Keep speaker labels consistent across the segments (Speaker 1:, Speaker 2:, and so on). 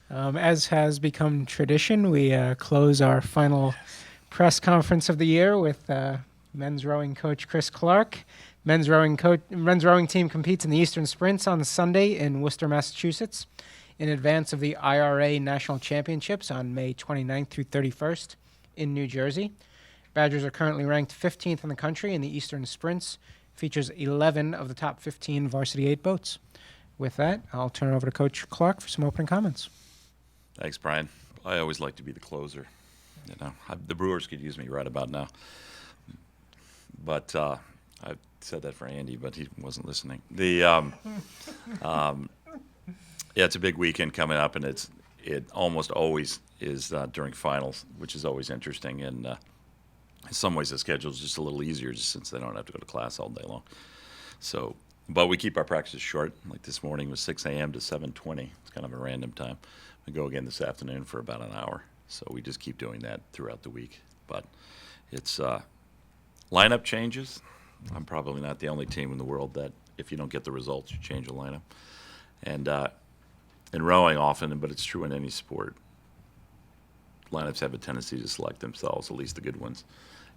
Speaker 1: As has become tradition, we close our final press conference of the year with men's rowing coach Chris Clark. Men's rowing team competes in the Eastern Sprints on Sunday in Worcester, Massachusetts, in advance of the EARC National Championships on May 29th through 31st in New Jersey. Badgers are currently ranked 15th in the country in the Eastern Sprints. Features 11 of the top 15 varsity 8 boats. With that, I'll turn it over to Coach Clark for some opening comments.
Speaker 2: Thanks, Brian. I always like to be the closer. The Brewers could use me right about now. But I said that for Andy, but he wasn't listening. Yeah, it's a big weekend coming up, and it almost always is during finals, which is always interesting. And in some ways, the schedule is just a little easier, just since they don't have to go to class all day long. So, but we keep our practices short. Like this morning was 6 a.m. to 7:20. It's kind of a random time. We go again this afternoon for about an hour. So we just keep doing that throughout the week. But it's lineup changes. I'm probably not the only team in the world that if you don't get the results, you change the lineup. And in rowing often, but it's true in any sport, lineups have a tendency to select themselves, at least the good ones,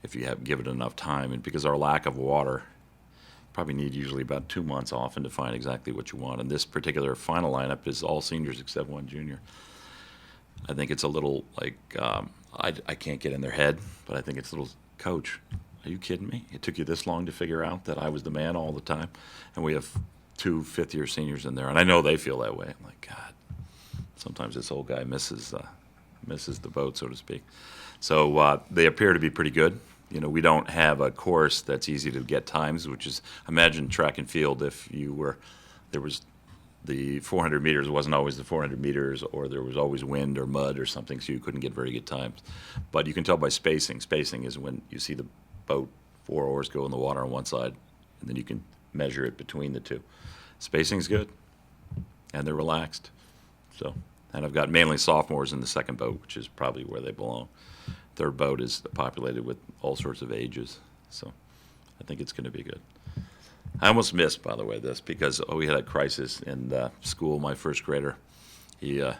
Speaker 2: if you have give it enough time. And because our lack of water, probably need usually about 2 months often to find exactly what you want. And this particular final lineup is all seniors except one junior. I think it's a little like, I can't get in their head, but I think it's a little, Coach, are you kidding me? It took you this long to figure out that I was the man all the time? And we have 2 fifth-year seniors in there, and I know they feel that way. I'm like, God, sometimes this old guy misses the boat, so to speak. So they appear to be pretty good. You know, we don't have a course that's easy to get times, which is, imagine track and field if there was the 400 meters wasn't always the 400 meters, or there was always wind or mud or something, so you couldn't get very good times. But you can tell by spacing. Spacing is when you see the boat, 4 oars go in the water on one side, and then you can measure it between the two. Spacing's good, and they're relaxed. So, and I've got mainly sophomores in the second boat, which is probably where they belong. Third boat is populated with all sorts of ages, so I think it's going to be good. I almost missed, by the way, this because we had a crisis in school. My first grader, I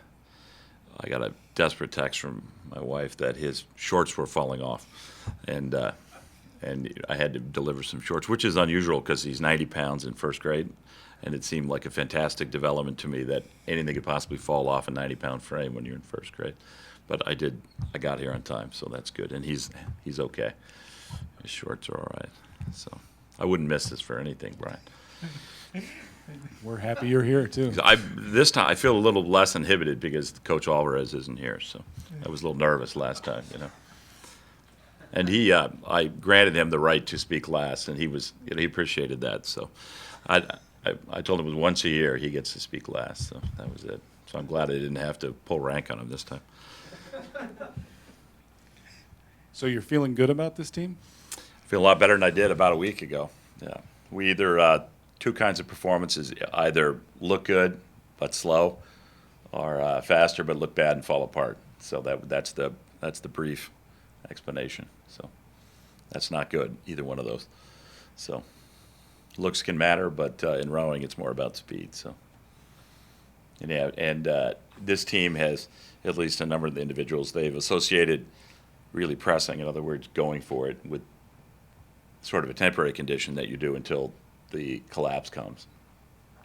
Speaker 2: got a desperate text from my wife that his shorts were falling off, and I had to deliver some shorts, which is unusual because he's 90 pounds in first grade, and it seemed like a fantastic development to me that anything could possibly fall off a 90-pound frame when you're in first grade. But I got here on time, so that's good, and he's okay. His shorts are all right, so I wouldn't miss this for anything, Brian.
Speaker 3: We're happy you're here, too.
Speaker 2: This time I feel a little less inhibited because Coach Alvarez isn't here, so I was a little nervous last time, you know. And I granted him the right to speak last, and he appreciated that. So I told him it was once a year he gets to speak last, so that was it. So I'm glad I didn't have to pull rank on him this time.
Speaker 3: So you're feeling good about this team?
Speaker 2: I feel a lot better than I did about a week ago. Yeah, we either 2 kinds of performances: either look good but slow, or faster but look bad and fall apart. So that's the brief explanation. So that's not good, either one of those. So looks can matter, but in rowing it's more about speed. So and this team has at least a number of the individuals they've associated really pressing, in other words, going for it, with sort of a temporary condition that you do until the collapse comes.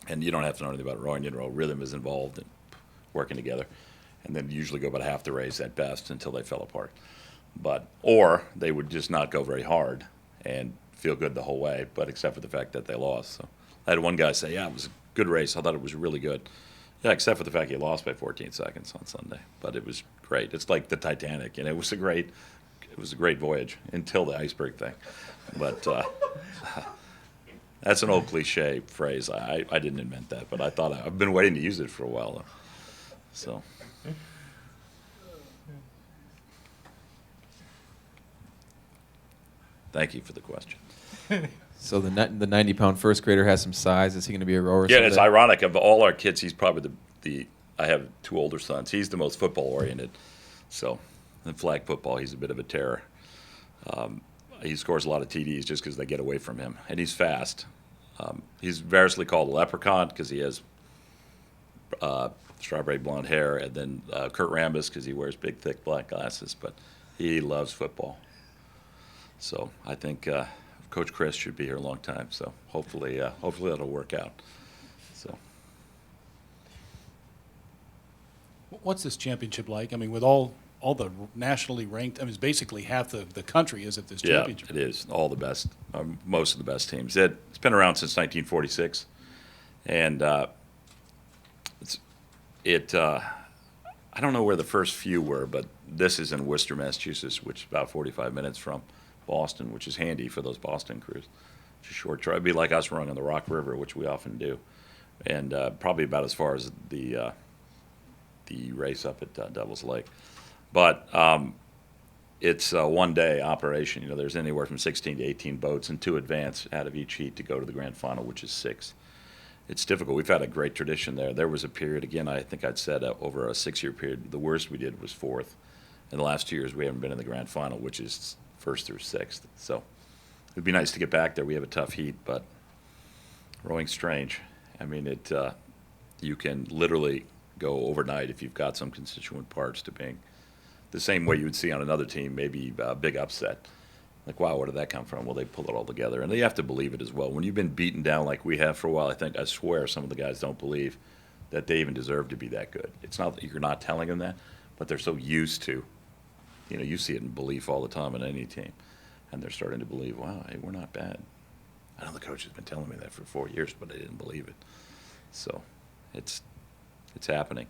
Speaker 2: And you don't have to know anything about rowing. You know, rhythm is involved in working together. And then usually go about half the race at best until they fell apart. Or they would just not go very hard and feel good the whole way, but except for the fact that they lost. So I had one guy say, yeah, it was a good race. I thought it was really good. Yeah, except for the fact he lost by 14 seconds on Sunday. But it was great. It's like the Titanic, and it was a great voyage until the iceberg thing. But that's an old cliche phrase. I didn't invent that, but I thought I've been waiting to use it for a while. So. Thank you for the question.
Speaker 4: So the 90-pound first grader has some size. Is he going to be a rower?
Speaker 2: Yeah,
Speaker 4: someday?
Speaker 2: it's ironic. Of all our kids, he's probably I have 2 older sons. He's the most football-oriented. So in flag football, he's a bit of a terror. He scores a lot of TDs just because they get away from him. And he's fast. He's variously called a leprechaun because he has strawberry blonde hair, and then Kurt Rambis because he wears big, thick black glasses, but he loves football. So I think Coach Chris should be here a long time. So hopefully that'll work out. So
Speaker 3: What's this championship like? I mean, with all the nationally ranked, I mean, it's basically half the country is at this
Speaker 2: yeah,
Speaker 3: championship.
Speaker 2: it is all the best, most of the best teams. It's been around since 1946, and I don't know where the first few were, but this is in Worcester, Massachusetts, which is about 45 minutes from Boston, which is handy for those Boston crews. It's a short drive. It'd be like us rowing on the Rock River, which we often do, and probably about as far as the race up at Devil's Lake. But it's a one-day operation. You know, there's anywhere from 16 to 18 boats and 2 advance out of each heat to go to the grand final, which is 6. It's difficult. We've had a great tradition there. There was a period, again, I think I'd said over a 6-year period, the worst we did was 4th. In the last 2 years, we haven't been in the grand final, which is 1st through 6th. So it'd be nice to get back there. We have a tough heat, but rowing's strange. I mean, you can literally go overnight if you've got some constituent parts to being the same way you would see on another team, maybe a big upset. Like, wow, where did that come from? Well, they pull it all together. And they have to believe it as well. When you've been beaten down like we have for a while, I swear some of the guys don't believe that they even deserve to be that good. It's not that you're not telling them that, but they're so used to, you see it in belief all the time in any team. And they're starting to believe, wow, hey, we're not bad. I know the coach has been telling me that for 4 years, but I didn't believe it. So it's happening.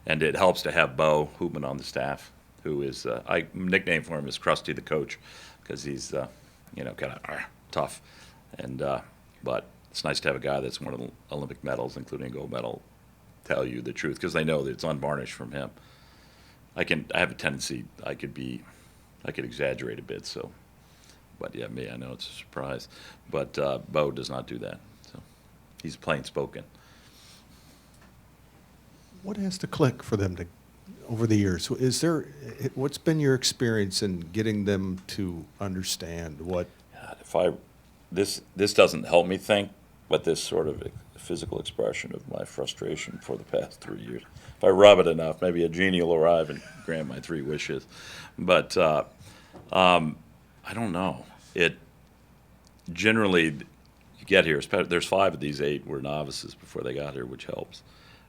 Speaker 2: And it helps to have Bo Hoopman on the staff, who is, I nickname for him is Krusty the Coach, because he's, kind of tough. And but it's nice to have a guy that's won an Olympic medals, including a gold medal, tell you the truth, because they know that it's unvarnished from him. I have a tendency, I could exaggerate a bit, so. But yeah, I know it's a surprise. But Bo does not do that. So he's plain spoken.
Speaker 5: What has to click for them to, over the years? What's been your experience in getting them to understand what?
Speaker 2: God, this doesn't help me think, but this sort of physical expression of my frustration for the past 3 years. If I rub it enough, maybe a genie will arrive and grant my 3 wishes. But I don't know. It generally, you get here, there's 5 of these 8 were novices before they got here, which helps.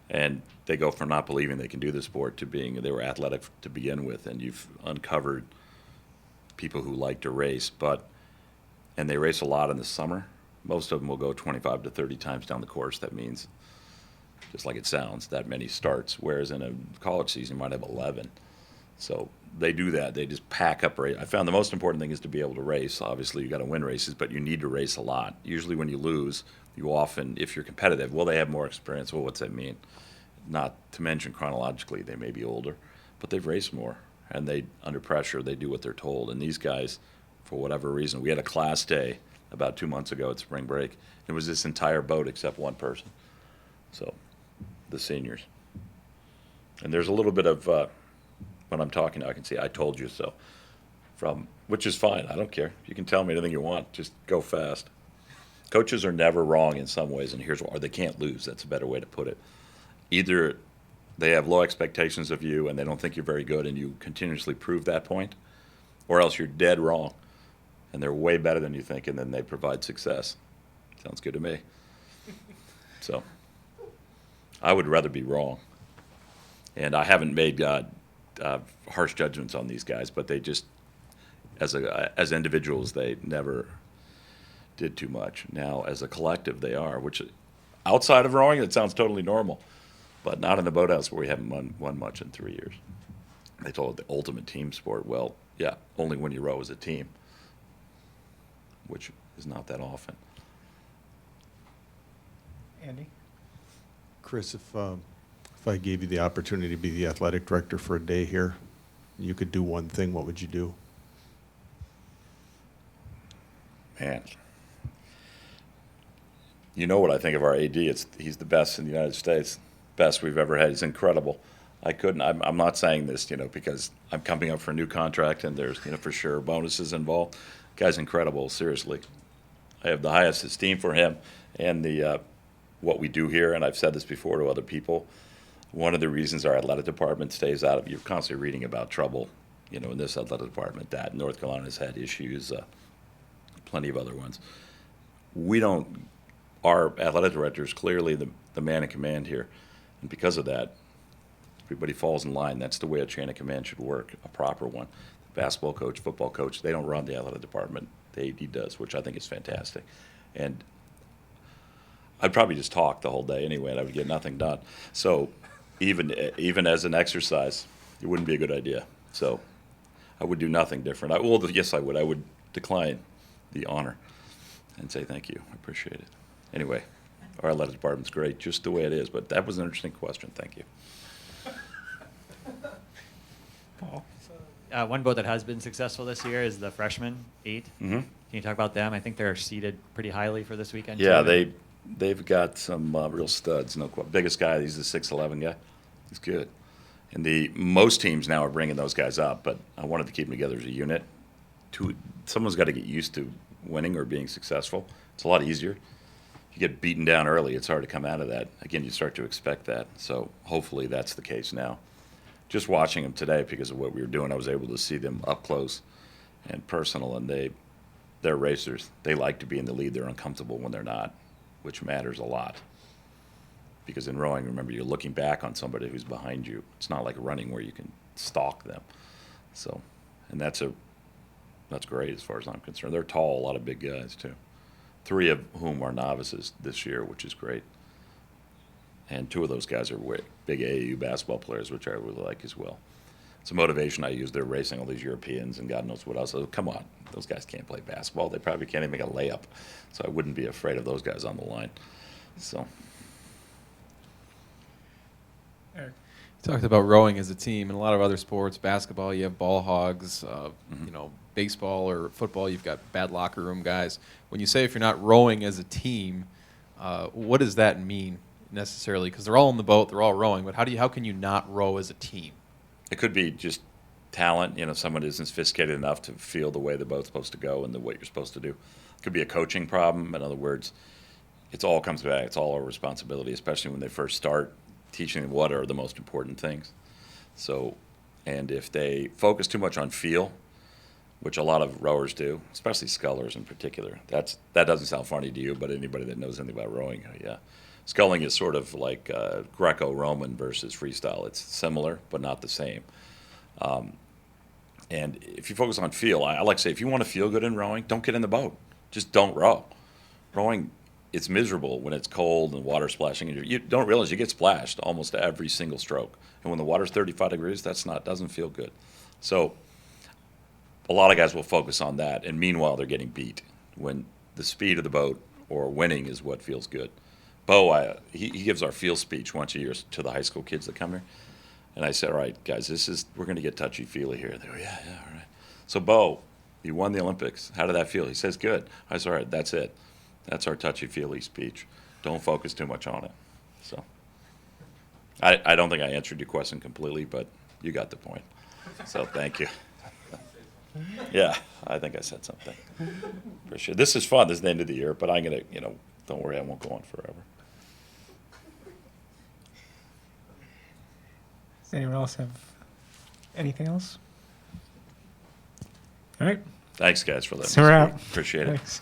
Speaker 2: And they go from not believing they can do the sport to being, they were athletic to begin with, and you've uncovered people who like to race, and they race a lot in the summer. Most of them will go 25 to 30 times down the course. That means, just like it sounds, that many starts, whereas in a college season you might have 11. So they do that. They just pack up race. I found the most important thing is to be able to race. Obviously, you got to win races, but you need to race a lot. Usually when you lose, you often, if you're competitive, well, they have more experience. Well, what's that mean? Not to mention chronologically, they may be older, but they've raced more. And under pressure, they do what they're told. And these guys, for whatever reason, we had a class day about 2 months ago at spring break. It was this entire boat except one person. So, the seniors. And there's a little bit of, when I'm talking, I can say, I told you so, which is fine. I don't care. You can tell me anything you want. Just go fast. Coaches are never wrong in some ways, and here's why. Or they can't lose. That's a better way to put it. Either they have low expectations of you and they don't think you're very good and you continuously prove that point, or else you're dead wrong and they're way better than you think, and then they provide success. Sounds good to me. So I would rather be wrong. And I haven't made harsh judgments on these guys, but they just, as individuals, they never did too much. Now, as a collective, they are, which outside of rowing, it sounds totally normal, but not in the boathouse where we haven't won much in 3 years. They told it the ultimate team sport. Well, yeah, only when you row as a team, which is not that often.
Speaker 1: Andy?
Speaker 5: Chris, if I gave you the opportunity to be the athletic director for a day here, you could do one thing, what would you do?
Speaker 2: Man. You know what I think of our AD. He's the best in the United States, best we've ever had. He's incredible. I'm not saying this, because I'm coming up for a new contract and there's, for sure bonuses involved. Guy's incredible, seriously. I have the highest esteem for him and what we do here, and I've said this before to other people. one of the reasons our athletic department stays out of, you're constantly reading about trouble, you know, in this athletic department, that North Carolina's had issues, plenty of other ones. Our athletic director is clearly the man in command here. And because of that, everybody falls in line. That's the way a chain of command should work, a proper one. The basketball coach, football coach, they don't run the athletic department. The AD does, which I think is fantastic. And I'd probably just talk the whole day anyway, and I would get nothing done. So even as an exercise, it wouldn't be a good idea. So I would do nothing different. Yes, I would. I would decline the honor and say thank you. I appreciate it. Anyway, our athletic department's great, just the way it is. But that was an interesting question. Thank you.
Speaker 1: Paul.
Speaker 6: One boat that has been successful this year is the freshman 8.
Speaker 2: Mm-hmm.
Speaker 6: Can you talk about them? I think they're seeded pretty highly for this weekend.
Speaker 2: Yeah,
Speaker 6: too.
Speaker 2: they've got some real studs. Biggest guy, he's the 6'11" guy. He's good. And most teams now are bringing those guys up, but I wanted to keep them together as a unit. Someone's got to get used to winning or being successful. It's a lot easier. If you get beaten down early, it's hard to come out of that. Again, you start to expect that. So hopefully that's the case now. Just watching them today, because of what we were doing, I was able to see them up close and personal, and they're racers. They like to be in the lead. They're uncomfortable when they're not, which matters a lot. Because in rowing, remember, you're looking back on somebody who's behind you. It's not like running where you can stalk them. So, and that's great as far as I'm concerned. They're tall, a lot of big guys too. 3 of whom are novices this year, which is great. And 2 of those guys are big AAU basketball players, which I really like as well. It's a motivation I use. They're racing all these Europeans and God knows what else. So come on, those guys can't play basketball. They probably can't even make a layup. So I wouldn't be afraid of those guys on the line. So.
Speaker 1: Eric.
Speaker 4: You talked about rowing as a team. In a lot of other sports, basketball, you have ball hogs. You know, baseball or football, you've got bad locker room guys. When you say if you're not rowing as a team, what does that mean necessarily? Because they're all in the boat, they're all rowing. But how can you not row as a team?
Speaker 2: It could be just talent. You know, someone isn't sophisticated enough to feel the way the boat's supposed to go and what you're supposed to do. It could be a coaching problem. In other words, it all comes back. It's all our responsibility, especially when they first start teaching them what are the most important things. So, and if they focus too much on feel, which a lot of rowers do, especially scullers in particular, that doesn't sound funny to you, but anybody that knows anything about rowing, yeah. Sculling is sort of like Greco-Roman versus freestyle. It's similar, but not the same. And if you focus on feel, I like to say, if you want to feel good in rowing, don't get in the boat. Just don't row. Rowing, it's miserable when it's cold and water splashing. And you don't realize you get splashed almost every single stroke. And when the water's 35 degrees, doesn't feel good. So a lot of guys will focus on that, and meanwhile they're getting beat when the speed of the boat or winning is what feels good. Bo, he gives our field speech once a year to the high school kids that come here. And I said, all right, guys, we're going to get touchy-feely here. They go, yeah, all right. So, Bo, you won the Olympics. How did that feel? He says, good. I said, all right, that's it. That's our touchy-feely speech. Don't focus too much on it. So I don't think I answered your question completely, but you got the point. So thank you. Yeah, I think I said something. Appreciate it. This is fun. This is the end of the year, but I'm going to, don't worry, I won't go on forever.
Speaker 1: Does anyone else have anything else? All right.
Speaker 2: Thanks, guys, for letting
Speaker 1: So
Speaker 2: me
Speaker 1: we're
Speaker 2: speak.
Speaker 1: out.
Speaker 2: Appreciate it.
Speaker 1: Thanks.